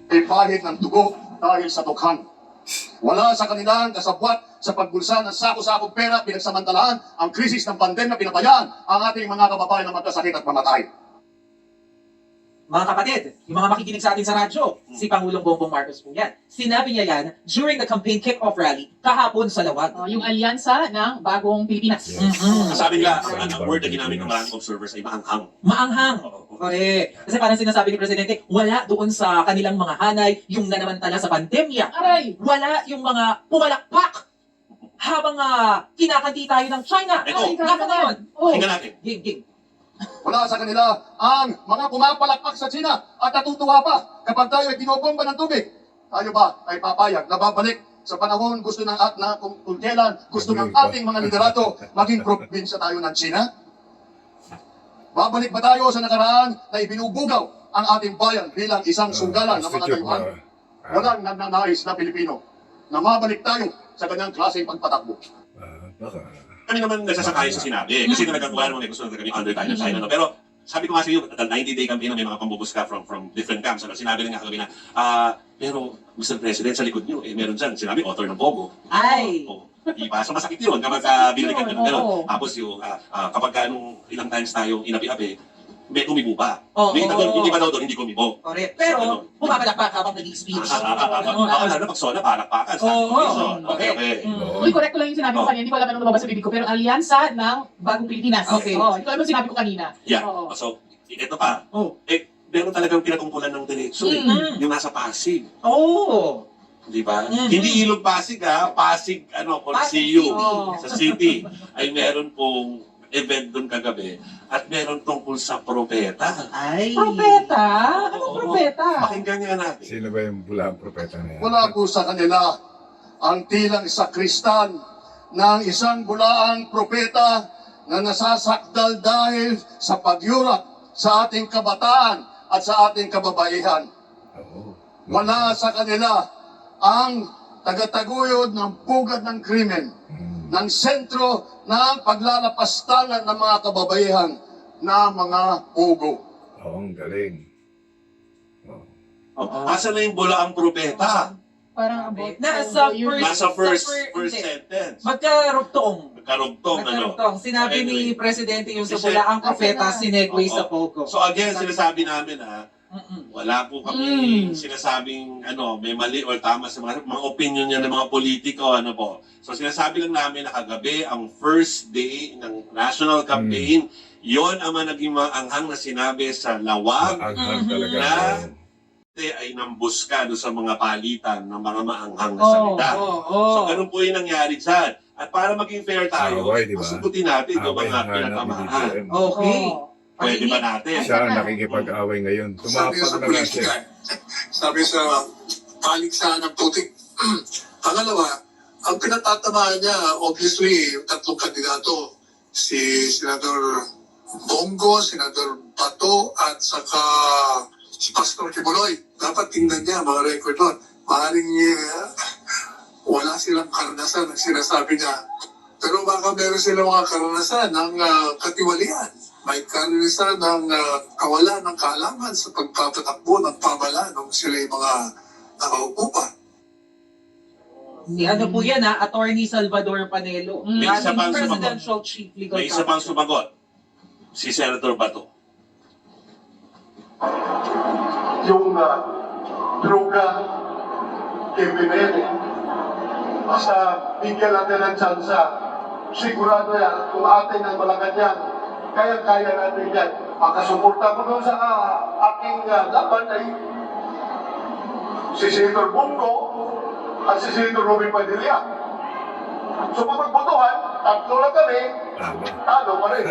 ipahid ng dugo dahil sa dukhan. Wala sa kanilang kasabwat sa pagbulsa ng sako-sakong pera, pinagsamantalahan ang krisis ng pandemya, pinabayaan ang ating mga kababayan na magkasakit at mamatay. Mga kapatid, yung mga makikinig sa atin sa radyo, si Pangulong Bongbong Marcos po yan. Sinabi niya yan during the campaign kick-off rally kahapon sa Lawag. Yung alyansa ng Bagong Pilipinas. Yes. Sabi nila, ang word na ginamit ng maraming observers ay maanghang. Maanghang. Correct. Kasi parang sinasabi ni Presidente, wala doon sa kanilang mga hanay yung nanamantala sa pandemya. Aray! Wala yung mga pumalakpak habang kinakanti tayo ng China. Ito. Nasa ngayon. Oh. Tingnan natin. Ging. Wala sa kanila ang mga pumapalakpak sa China at natutuwa pa kapag tayo ay binobomba ng tubig. Tayo ba ay papayag na babalik sa panahon gusto ng kung kailan gusto ng ating mga liderato maging probinsya tayo ng China? Babalik ba tayo sa nakaraan na ibinubugaw ang ating bayan bilang isang sunggalan ng mga Taiwan? Walang nagnanais na Pilipino na mabalik tayo sa ganyang klaseng pagpatakbo. Baka. Kami naman nagsasakay sa sinabi. Kasi talagang wala naman gusto na kami under tayo ng China. No? Pero sabi ko nga sa iyo, the 90-day campaign na may mga pambubuska from different camps. Ano, sinabi rin nga kagabi na, pero Mr. President, sa likod niyo, meron dyan, sinabi, author ng Bogo. Ay! Diba? So masakit yun kapag binilikan ka ng gano'n. Tapos yung kapag ilang times tayong inabi-abi, may kumibo pa. Hindi pa daw doon, hindi kumibo. Correct. Pero, pumapalakpak habang nag-speech. Lalo na pag sola, palakpakan. Okay. Uy, correct ko lang yung sinabi ko kanina. Hindi ko alam anong lumabas sa bibig ko. Pero alyansa ng Bagong Pilipinas. Okay. Hindi ko alam yung sinabi ko kanina. Yeah. Oo. So, ito pa. Meron talagang pinatungkulan ng diretso yung nasa Pasig. Oh! Di ba? Hindi Ilog Pasig Pasig, Coliseum sa city. Ay meron pong event doon kagabi at meron tungkol sa propeta. Ay! Propeta? Anong propeta? Pakinggan nga natin. Sino ba yung bulaang propeta na yan? Wala po sa kanila ang tilang sakristan ng isang bulaang propeta na nasasakdal dahil sa pagyurak sa ating kabataan at sa ating kababaihan. Oo. Wala sa kanila ang tagataguyod ng pugad ng krimen, ng sentro ng paglalapastangan ng mga kababaihan na mga pugo. Oo, ang galing. Asa na yung bulaang propeta? Parang about Nasa first hindi. sentence. Magkarugtong. Karugtong, Sinabi ni Anyway. Presidente yung sa Kasi- bulaang propeta, sinegue sa Pogo. So again, sinasabi namin wala po kami sinasabing may mali or tama sa mga opinion niya ng mga politiko, po. So sinasabi lang namin na kagabi ang first day ng national campaign, yon ang naging maanghang na sinabi sa Lawag Maanghang talaga. na ay nambuska doon sa mga palitan ng mga maanghang na salita. So ganun po yung nangyari dyan. At para maging fair tayo, Away, di ba? pasugutin natin yung Away mga nga pinatamaan. natin. Okay. Pwede ba natin? Siya ang nakikipag-away ngayon. Sabi sa Tumapag na nga siya. politika, sabi sa paligsahan ng putik. Pangalawa, ang pinatatamaan niya, obviously, yung tatlong kandidato, si Senador Bongo, Senador Bato, at saka si Pastor Kibuloy. Dapat tingnan niya mga record doon. Maaaring wala silang karanasan ang sinasabi niya. Pero baka meron silang mga karanasan ng katiwalian. May karanasan ng kawalan ng kaalaman sa pagpapatakbo ng pamalaan nung sila yung mga nakaupo pa. Si po yan Attorney Salvador Panelo. May isa ating pang Presidential Chief Legal May isa pang Counsel. sumagot. Si Senator Bato. Yung droga kay Pinede, basta bigyan natin ng tsansa. Sigurado yan, kung atin ang Malacanang, kaya-kaya natin yan. Makasuporta ko doon sa aking laban ay si Senator Bongo at si Senator Robin Padilla. So pag magbotohan, tatlo lang kami, talo pa rin.